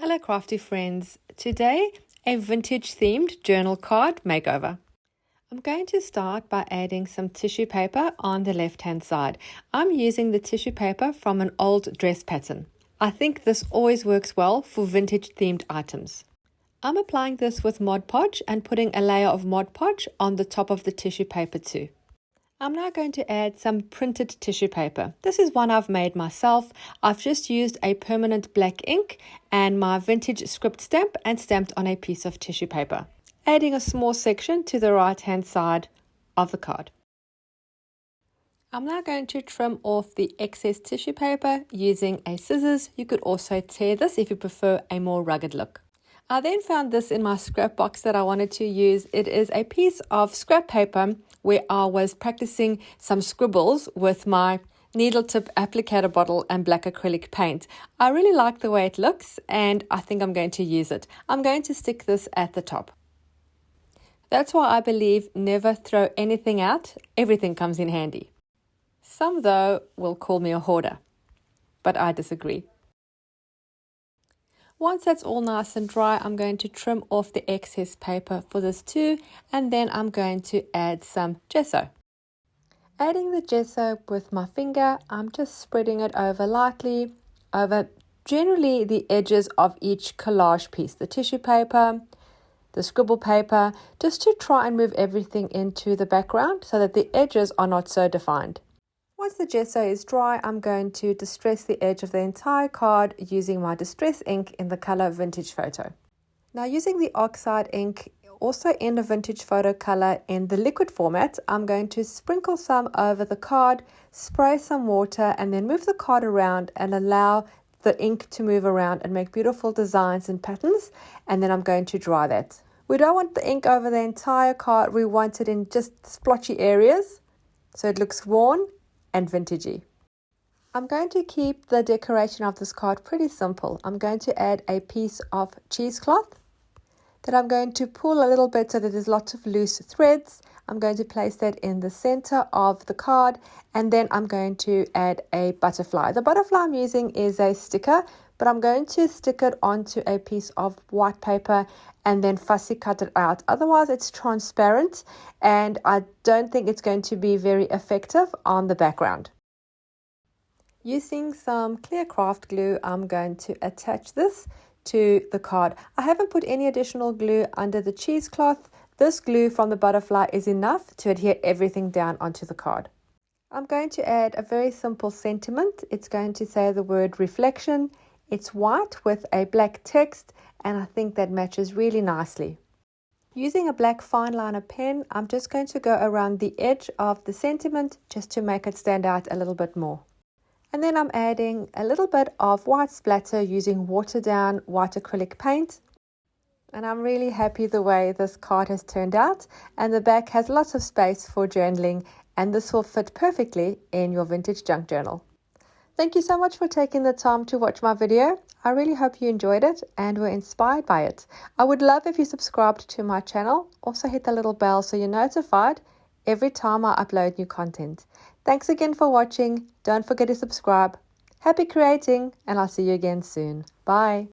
Hello crafty friends, today a vintage themed journal card makeover. I'm going to start by adding some tissue paper on the left hand side. I'm using the tissue paper from an old dress pattern. I think this always works well for vintage themed items. I'm applying this with Mod Podge and putting a layer of Mod Podge on the top of the tissue paper too. I'm now going to add some printed tissue paper. This is one I've made myself. I've just used a permanent black ink and my vintage script stamp and stamped on a piece of tissue paper, adding a small section to the right hand side of the card. I'm now going to trim off the excess tissue paper using a scissors. You could also tear this if you prefer a more rugged look. I then found this in my scrap box that I wanted to use. It is a piece of scrap paper where I was practicing some scribbles with my needle tip applicator bottle and black acrylic paint. I really like the way it looks and I think I'm going to use it. I'm going to stick this at the top. That's why I believe never throw anything out. Everything comes in handy. Some though will call me a hoarder, but I disagree. Once that's all nice and dry, I'm going to trim off the excess paper for this too, and then I'm going to add some gesso. Adding the gesso with my finger, I'm just spreading it over lightly, over generally the edges of each collage piece, the tissue paper, the scribble paper, just to try and move everything into the background so that the edges are not so defined. Once the gesso is dry, I'm going to distress the edge of the entire card using my distress ink in the color Vintage Photo. Now using the oxide ink, also in the Vintage Photo color in the liquid format, I'm going to sprinkle some over the card, spray some water, and then move the card around and allow the ink to move around and make beautiful designs and patterns, and then I'm going to dry that. We don't want the ink over the entire card, we want it in just splotchy areas so it looks worn and vintagey. I'm going to keep the decoration of this card pretty simple. I'm going to add a piece of cheesecloth that I'm going to pull a little bit so that there's lots of loose threads. I'm going to place that in the center of the card, and then I'm going to add a butterfly. The butterfly I'm using is a sticker, but I'm going to stick it onto a piece of white paper and then fussy cut it out. Otherwise it's transparent and I don't think it's going to be very effective on the background. Using some clear craft glue, I'm going to attach this to the card. I haven't put any additional glue under the cheesecloth. This glue from the butterfly is enough to adhere everything down onto the card. I'm going to add a very simple sentiment. It's going to say the word reflection. It's white with a black text, and I think that matches really nicely. Using a black fine liner pen, I'm just going to go around the edge of the sentiment just to make it stand out a little bit more. And then I'm adding a little bit of white splatter using watered down white acrylic paint. And I'm really happy the way this card has turned out, and the back has lots of space for journaling, and this will fit perfectly in your vintage junk journal. Thank you so much for taking the time to watch my video. I really hope you enjoyed it and were inspired by it. I would love if you subscribed to my channel. Also hit the little bell so you're notified every time I upload new content. Thanks again for watching. Don't forget to subscribe. Happy creating, and I'll see you again soon. Bye.